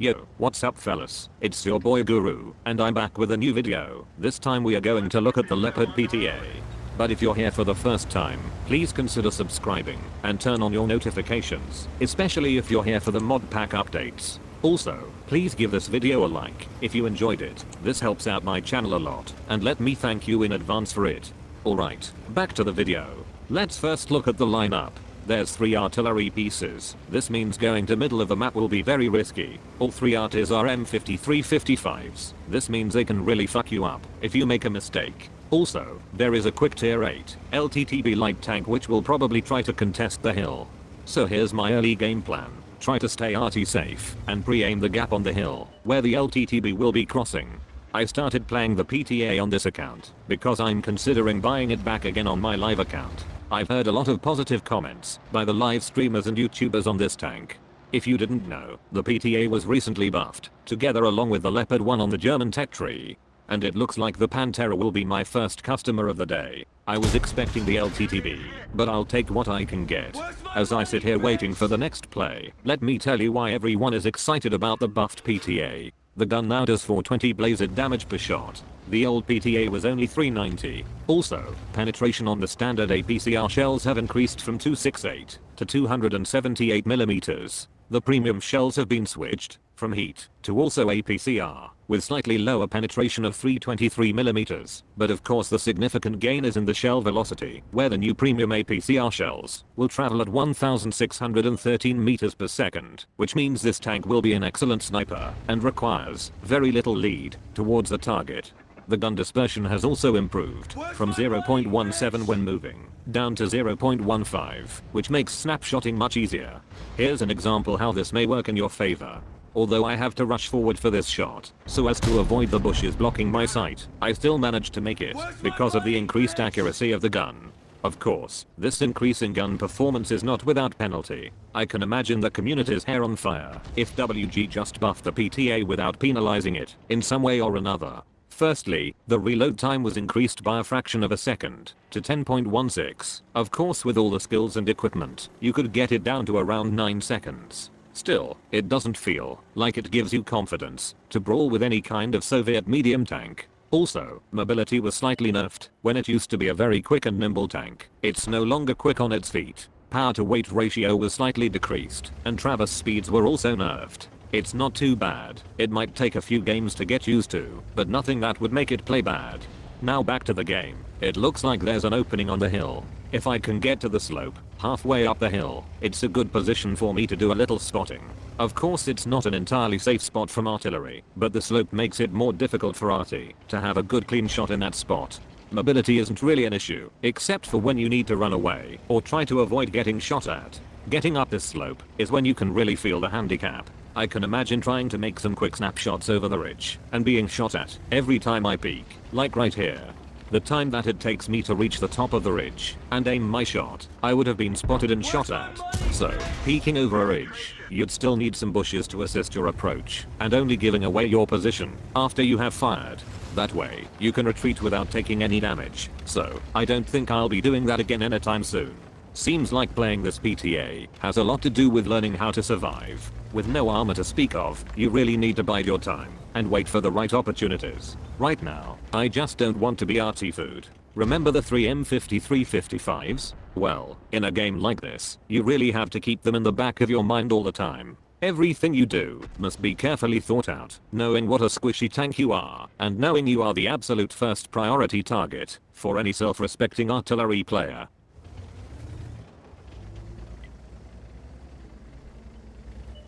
Yo, what's up fellas? It's your boy Guru, and I'm back with a new video. This time we are going to look at the Leopard PTA. But if you're here for the first time, please consider subscribing and turn on your notifications, especially if you're here for the mod pack updates. Also, please give this video a like if you enjoyed it. This helps out my channel a lot, and let me thank you in advance for it. Alright, back to the video. Let's first look at the lineup. There's 3 artillery pieces. This means going to middle of the map will be very risky. All 3 arties are M5355s. This means they can really fuck you up if you make a mistake. Also, there is a quick tier 8 LTTB light tank which will probably try to contest the hill. So here's my early game plan. Try to stay arty safe and pre-aim the gap on the hill where the LTTB will be crossing. I started playing the PTA on this account because I'm considering buying it back again on my live account. I've heard a lot of positive comments by the live streamers and YouTubers on this tank. If you didn't know, the PTA was recently buffed, together along with the Leopard 1 on the German tech tree. And it looks like the Pantera will be my first customer of the day. I was expecting the LTTB, but I'll take what I can get. As I sit here waiting for the next play, let me tell you why everyone is excited about the buffed PTA. The gun now does 420 blasted damage per shot. The old PTA was only 390. Also, penetration on the standard APCR shells have increased from 268 to 278mm. The premium shells have been switched from heat to also APCR, with slightly lower penetration of 323mm. But of course the significant gain is in the shell velocity, where the new premium APCR shells will travel at 1613 meters per second, which means this tank will be an excellent sniper and requires very little lead towards the target. The gun dispersion has also improved from 0.17 when moving down to 0.15, which makes snapshotting much easier. Here's an example how this may work in your favor. Although I have to rush forward for this shot so as to avoid the bushes blocking my sight, I still managed to make it because of the increased accuracy of the gun. Of course, this increase in gun performance is not without penalty. I can imagine the community's hair on fire if WG just buffed the PTA without penalizing it in some way or another. Firstly, the reload time was increased by a fraction of a second to 10.16. Of course, with all the skills and equipment, you could get it down to around 9 seconds. Still, it doesn't feel like it gives you confidence to brawl with any kind of Soviet medium tank. Also, mobility was slightly nerfed when it used to be a very quick and nimble tank. It's no longer quick on its feet. Power to weight ratio was slightly decreased, and traverse speeds were also nerfed. It's not too bad. It might take a few games to get used to, but nothing that would make it play bad. Now back to the game. It looks like there's an opening on the hill. If I can get to the slope, halfway up the hill, it's a good position for me to do a little spotting. Of course it's not an entirely safe spot from artillery, but the slope makes it more difficult for arty to have a good clean shot in that spot. Mobility isn't really an issue, except for when you need to run away or try to avoid getting shot at. Getting up this slope is when you can really feel the handicap. I can imagine trying to make some quick snapshots over the ridge and being shot at every time I peek, like right here. The time that it takes me to reach the top of the ridge and aim my shot, I would have been spotted and shot at. So, peeking over a ridge, you'd still need some bushes to assist your approach and only giving away your position after you have fired. That way, you can retreat without taking any damage. So, I don't think I'll be doing that again anytime soon. Seems like playing this PTA has a lot to do with learning how to survive. With no armor to speak of, you really need to bide your time and wait for the right opportunities. Right now, I just don't want to be arty food. Remember the 3 M5355s? Well, in a game like this, you really have to keep them in the back of your mind all the time. Everything you do must be carefully thought out, knowing what a squishy tank you are, and knowing you are the absolute first priority target for any self-respecting artillery player.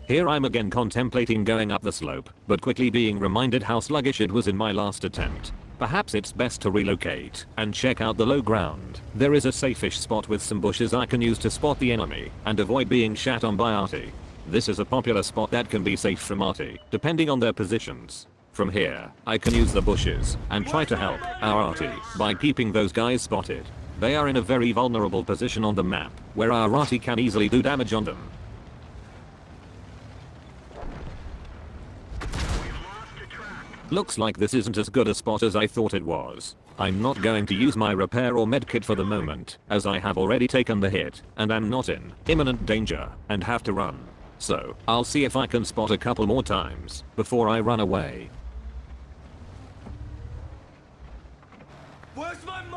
Here I'm again contemplating going up the slope, but quickly being reminded how sluggish it was in my last attempt. Perhaps it's best to relocate and check out the low ground. There is a safe-ish spot with some bushes I can use to spot the enemy and avoid being shat on by arty. This is a popular spot that can be safe from arty, depending on their positions. From here, I can use the bushes and try to help our arty by keeping those guys spotted. They are in a very vulnerable position on the map, where our arty can easily do damage on them. Looks like this isn't as good a spot as I thought it was. I'm not going to use my repair or medkit for the moment, as I have already taken the hit, and am not in imminent danger, and have to run. so I'll see if I can spot a couple more times before I run away.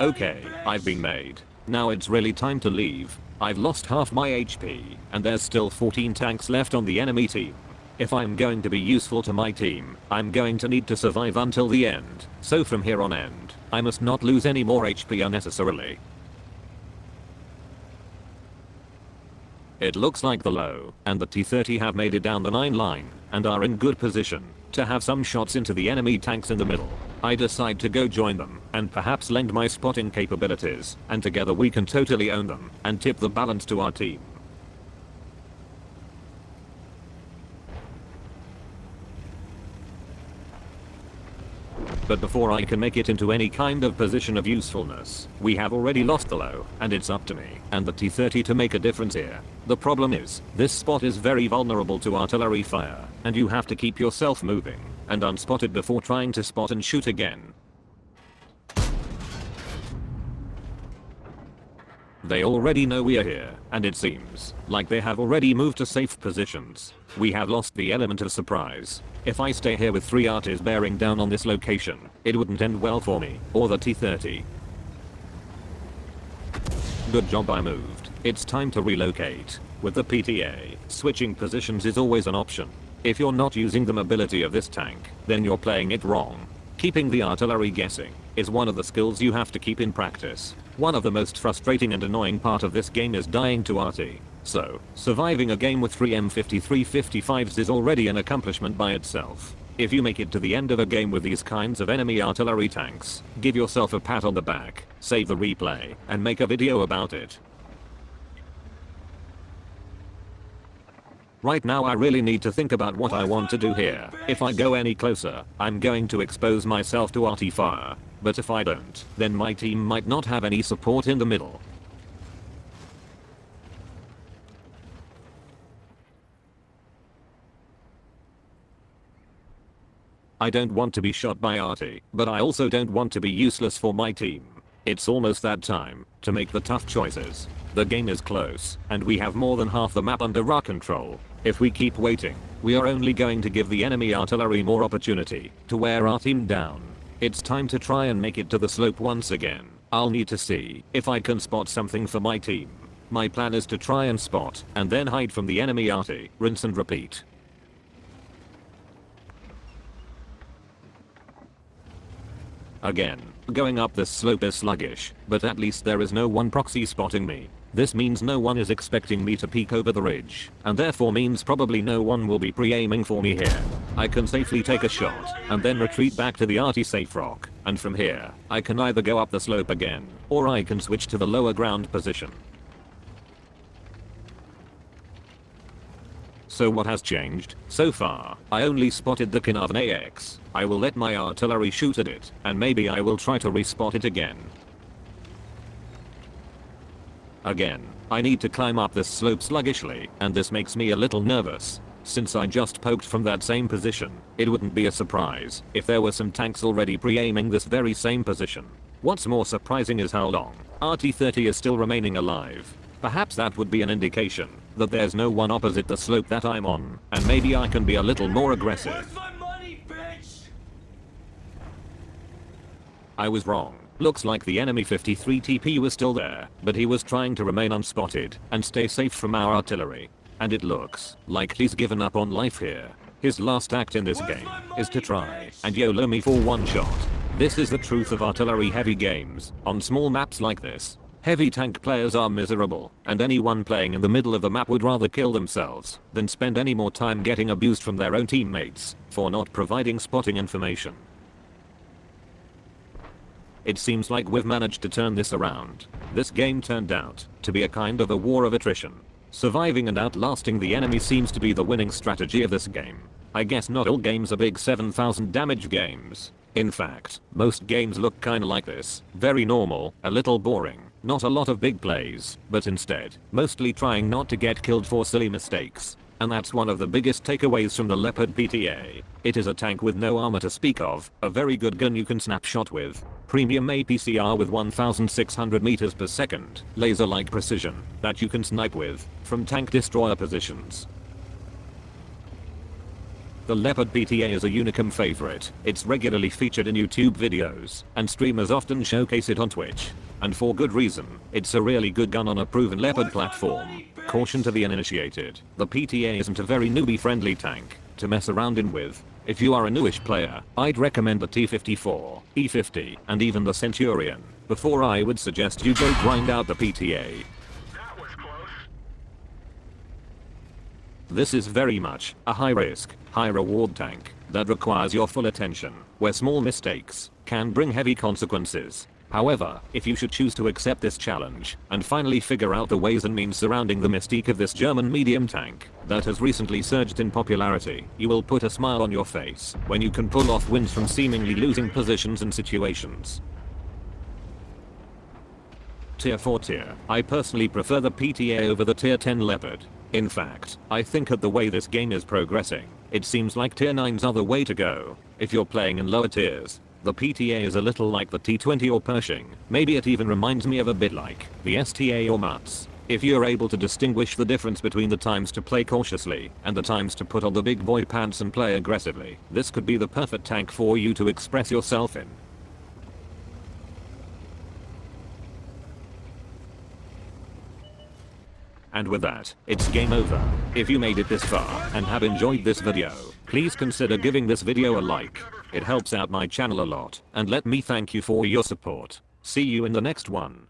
Okay, I've been made. Now it's really time to leave. I've lost half my HP, and there's still 14 tanks left on the enemy team. If I'm going to be useful to my team, I'm going to need to survive until the end, so from here on end, I must not lose any more HP unnecessarily. It looks like the Low and the T-30 have made it down the 9 line, and are in good position to have some shots into the enemy tanks in the middle. I decide to go join them, and perhaps lend my spotting capabilities, and together we can totally own them, and tip the balance to our team. But before I can make it into any kind of position of usefulness, we have already lost the Low, and it's up to me and the T-30 to make a difference here. The problem is, this spot is very vulnerable to artillery fire, and you have to keep yourself moving and unspotted before trying to spot and shoot again. They already know we are here, and it seems like they have already moved to safe positions. We have lost the element of surprise. If I stay here with 3 arties bearing down on this location, it wouldn't end well for me, or the T-30. Good job I moved. It's time to relocate. With the PTA, switching positions is always an option. If you're not using the mobility of this tank, then you're playing it wrong. Keeping the artillery guessing is one of the skills you have to keep in practice. One of the most frustrating and annoying part of this game is dying to arty. So, surviving a game with 3 M5355s is already an accomplishment by itself. If you make it to the end of a game with these kinds of enemy artillery tanks, give yourself a pat on the back, save the replay, and make a video about it. Right now I really need to think about what I want to do here. If I go any closer, I'm going to expose myself to arty fire. But if I don't, then my team might not have any support in the middle. I don't want to be shot by arty, but I also don't want to be useless for my team. It's almost that time to make the tough choices. The game is close, and we have more than half the map under our control. If we keep waiting, we are only going to give the enemy artillery more opportunity to wear our team down. It's time to try and make it to the slope once again. I'll need to see if I can spot something for my team. My plan is to try and spot, and then hide from the enemy arty, rinse and repeat. Again, going up this slope is sluggish, but at least there is no one proxy spotting me. This means no one is expecting me to peek over the ridge, and therefore means probably no one will be pre-aiming for me here. I can safely take a shot, and then retreat back to the arty safe rock, and from here, I can either go up the slope again, or I can switch to the lower ground position. So what has changed? So far, I only spotted the Carnarvon AX. I will let my artillery shoot at it, and maybe I will try to respot it again. Again, I need to climb up this slope sluggishly, and this makes me a little nervous. Since I just poked from that same position, it wouldn't be a surprise if there were some tanks already pre-aiming this very same position. What's more surprising is how long RT-30 is still remaining alive. Perhaps that would be an indication that there's no one opposite the slope that I'm on, and maybe I can be a little more aggressive. Where's my money, bitch? I was wrong. Looks like the enemy 53 TP was still there, but he was trying to remain unspotted and stay safe from our artillery. And it looks like he's given up on life here. His last act in this game is to try and YOLO me for one shot. This is the truth of artillery heavy games. On small maps like this, heavy tank players are miserable, and anyone playing in the middle of the map would rather kill themselves than spend any more time getting abused from their own teammates for not providing spotting information. It seems like we've managed to turn this around. This game turned out to be a kind of a war of attrition. Surviving and outlasting the enemy seems to be the winning strategy of this game. I guess not all games are big 7,000 damage games. In fact, most games look kinda like this. Very normal, a little boring, not a lot of big plays, but instead, mostly trying not to get killed for silly mistakes. And that's one of the biggest takeaways from the Leopard PTA. It is a tank with no armor to speak of, a very good gun you can snapshot with, premium APCR with 1600 meters per second, laser-like precision that you can snipe with from tank destroyer positions. The Leopard PTA is a Unicum favorite. It's regularly featured in YouTube videos, and streamers often showcase it on Twitch. And for good reason. It's a really good gun on a proven Leopard platform. Caution to the uninitiated. The PTA isn't a very newbie friendly tank to mess around in with. If you are a newish player, I'd recommend the T-54, E-50, and even the Centurion. Before I would suggest you go grind out the PTA. That was close. This is very much a high risk, high reward tank that requires your full attention, where small mistakes can bring heavy consequences. However, if you should choose to accept this challenge and finally figure out the ways and means surrounding the mystique of this German medium tank that has recently surged in popularity, you will put a smile on your face when you can pull off wins from seemingly losing positions and situations. Tier 4 tier. I personally prefer the PTA over the Tier 10 Leopard. In fact, I think at the way this game is progressing, it seems like Tier 9's are the way to go. If you're playing in lower tiers, the PTA is a little like the T20 or Pershing. Maybe it even reminds me of a bit like the STA or MUTS. If you're able to distinguish the difference between the times to play cautiously and the times to put on the big boy pants and play aggressively, this could be the perfect tank for you to express yourself in. And with that, it's game over. If you made it this far and have enjoyed this video, please consider giving this video a like. It helps out my channel a lot, and let me thank you for your support. See you in the next one.